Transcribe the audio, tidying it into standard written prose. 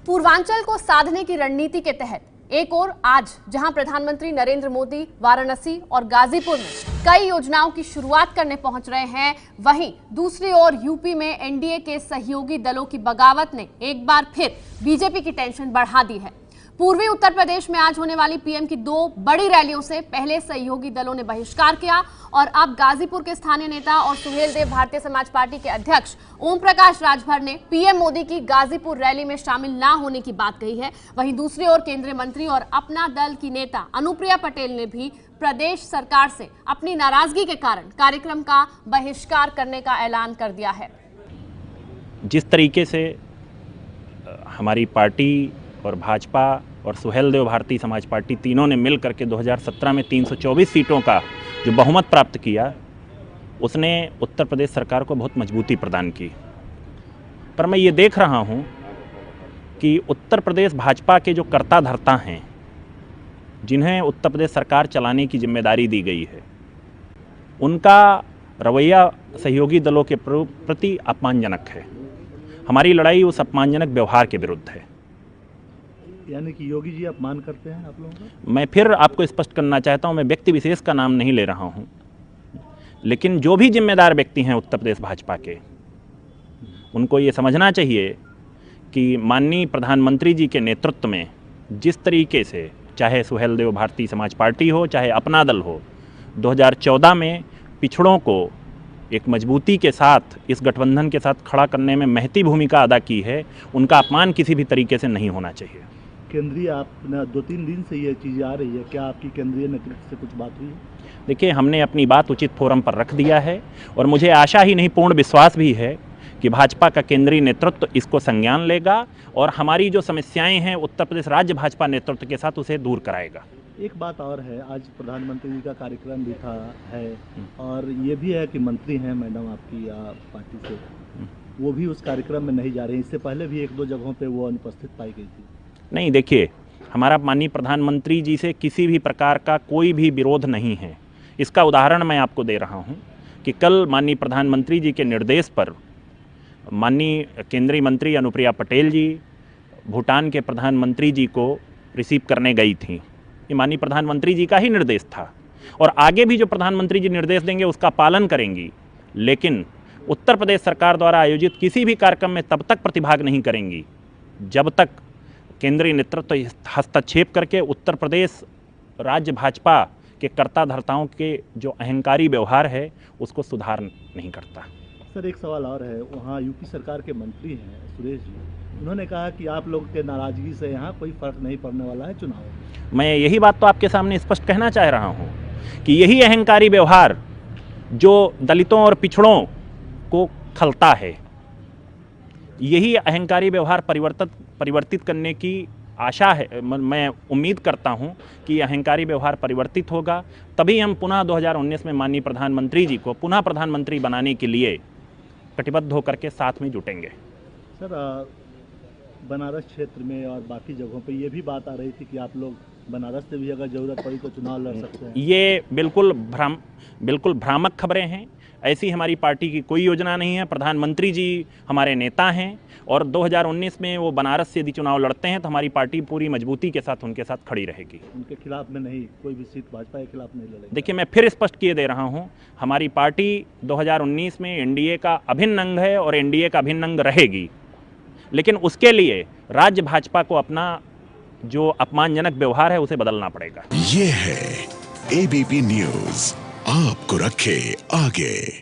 पूर्वांचल को साधने की रणनीति के तहत एक ओर आज जहां प्रधानमंत्री नरेंद्र मोदी वाराणसी और गाजीपुर में कई योजनाओं की शुरुआत करने पहुंच रहे हैं, वहीं दूसरी ओर यूपी में एनडीए के सहयोगी दलों की बगावत ने एक बार फिर बीजेपी की टेंशन बढ़ा दी है। पूर्वी उत्तर प्रदेश में आज होने वाली पीएम की 2 बड़ी रैलियों से पहले सहयोगी दलों ने बहिष्कार किया और अब गाजीपुर के स्थानीय नेता और सुहेलदेव भारतीय समाज पार्टी के अध्यक्ष ओम प्रकाश राजभर ने पीएम मोदी की गाजीपुर रैली में शामिल ना होने की बात कही है। वहीं दूसरी ओर केंद्रीय मंत्री और अपना दल की नेता अनुप्रिया पटेल ने भी प्रदेश सरकार से अपनी नाराजगी के कारण कार्यक्रम का बहिष्कार करने का ऐलान कर दिया है। जिस तरीके से हमारी पार्टी और भाजपा और सुहेलदेव भारतीय समाज पार्टी तीनों ने मिल करके 2017 में 324 सीटों का जो बहुमत प्राप्त किया, उसने उत्तर प्रदेश सरकार को बहुत मजबूती प्रदान की। पर मैं ये देख रहा हूँ कि उत्तर प्रदेश भाजपा के जो कर्ता धर्ता हैं, जिन्हें उत्तर प्रदेश सरकार चलाने की जिम्मेदारी दी गई है, उनका रवैया सहयोगी दलों के प्रति अपमानजनक है। हमारी लड़ाई उस अपमानजनक व्यवहार के विरुद्ध है। यानी कि योगी जी अपमान करते हैं आप लोगों का? मैं फिर आपको स्पष्ट करना चाहता हूं, मैं व्यक्ति विशेष का नाम नहीं ले रहा हूं, लेकिन जो भी जिम्मेदार व्यक्ति हैं उत्तर प्रदेश भाजपा के, उनको ये समझना चाहिए कि माननीय प्रधानमंत्री जी के नेतृत्व में जिस तरीके से, चाहे सुहेलदेव भारतीय समाज पार्टी हो, चाहे अपना दल हो, 2014 में पिछड़ों को एक मजबूती के साथ इस गठबंधन के साथ खड़ा करने में महती भूमिका अदा की है। उनका अपमान किसी भी तरीके से नहीं होना चाहिए। केंद्रीय आपने 2-3 दिन से ये चीज़ आ रही है, क्या आपकी केंद्रीय नेतृत्व से कुछ बात हुई है? देखिए, हमने अपनी बात उचित फोरम पर रख दिया है और मुझे आशा ही नहीं, पूर्ण विश्वास भी है कि भाजपा का केंद्रीय नेतृत्व इसको संज्ञान लेगा और हमारी जो समस्याएं हैं उत्तर प्रदेश राज्य भाजपा नेतृत्व के साथ उसे दूर कराएगा। एक बात और है, आज प्रधानमंत्री जी का कार्यक्रम भी था है और ये भी है कि मंत्री हैं मैडम आपकी पार्टी से, वो भी उस कार्यक्रम में नहीं जा रहे हैं। इससे पहले भी 1-2 जगहों पे वो अनुपस्थित पाई गई थी। नहीं, देखिए, हमारा माननीय प्रधानमंत्री जी से किसी भी प्रकार का कोई भी विरोध नहीं है। इसका उदाहरण मैं आपको दे रहा हूं कि कल माननीय प्रधानमंत्री जी के निर्देश पर माननीय केंद्रीय मंत्री अनुप्रिया पटेल जी भूटान के प्रधानमंत्री जी को रिसीव करने गई थी। ये माननीय प्रधानमंत्री जी का ही निर्देश था और आगे भी जो प्रधानमंत्री जी निर्देश देंगे उसका पालन करेंगी, लेकिन उत्तर प्रदेश सरकार द्वारा आयोजित किसी भी कार्यक्रम में तब तक प्रतिभाग नहीं करेंगी जब तक केंद्रीय नेतृत्व हस्तक्षेप करके उत्तर प्रदेश राज्य भाजपा के कर्ता धर्ताओं के जो अहंकारी व्यवहार है उसको सुधार नहीं करता। सर, एक सवाल और है, वहाँ यूपी सरकार के मंत्री हैं सुरेश जी, उन्होंने कहा कि आप लोग के नाराजगी से यहाँ कोई फर्क नहीं पड़ने वाला है चुनाव में। मैं यही बात तो आपके सामने स्पष्ट कहना चाह रहा हूँ कि यही अहंकारी व्यवहार जो दलितों और पिछड़ों को खलता है, यही अहंकारी व्यवहार परिवर्तित करने की आशा है। मैं उम्मीद करता हूं कि अहंकारी व्यवहार परिवर्तित होगा, तभी हम पुनः 2019 में माननीय प्रधानमंत्री जी को पुनः प्रधानमंत्री बनाने के लिए कटिबद्ध होकर के साथ में जुटेंगे। सर, बनारस क्षेत्र में और बाकी जगहों पे ये भी बात आ रही थी कि आप लोग बनारस से भी अगर ज़रूरत पड़ी तो चुनाव लड़ सकते हैं। ये बिल्कुल भ्रामक खबरें हैं। ऐसी हमारी पार्टी की कोई योजना नहीं है। प्रधानमंत्री जी हमारे नेता हैं और 2019 में वो बनारस से यदि चुनाव लड़ते हैं तो हमारी पार्टी पूरी मजबूती के साथ उनके साथ खड़ी रहेगी। उनके खिलाफ में नहीं, कोई भी सीट भाजपा के खिलाफ नहीं लड़ेगी। देखिए, मैं फिर स्पष्ट किए दे रहा हूं, हमारी पार्टी 2019 में एनडीए का अभिन्न अंग है और एनडीए का अभिन्न अंग रहेगी, लेकिन उसके लिए राज्य भाजपा को अपना जो अपमानजनक व्यवहार है उसे बदलना पड़ेगा। ये है एबीपी न्यूज़, आपको रखे आगे।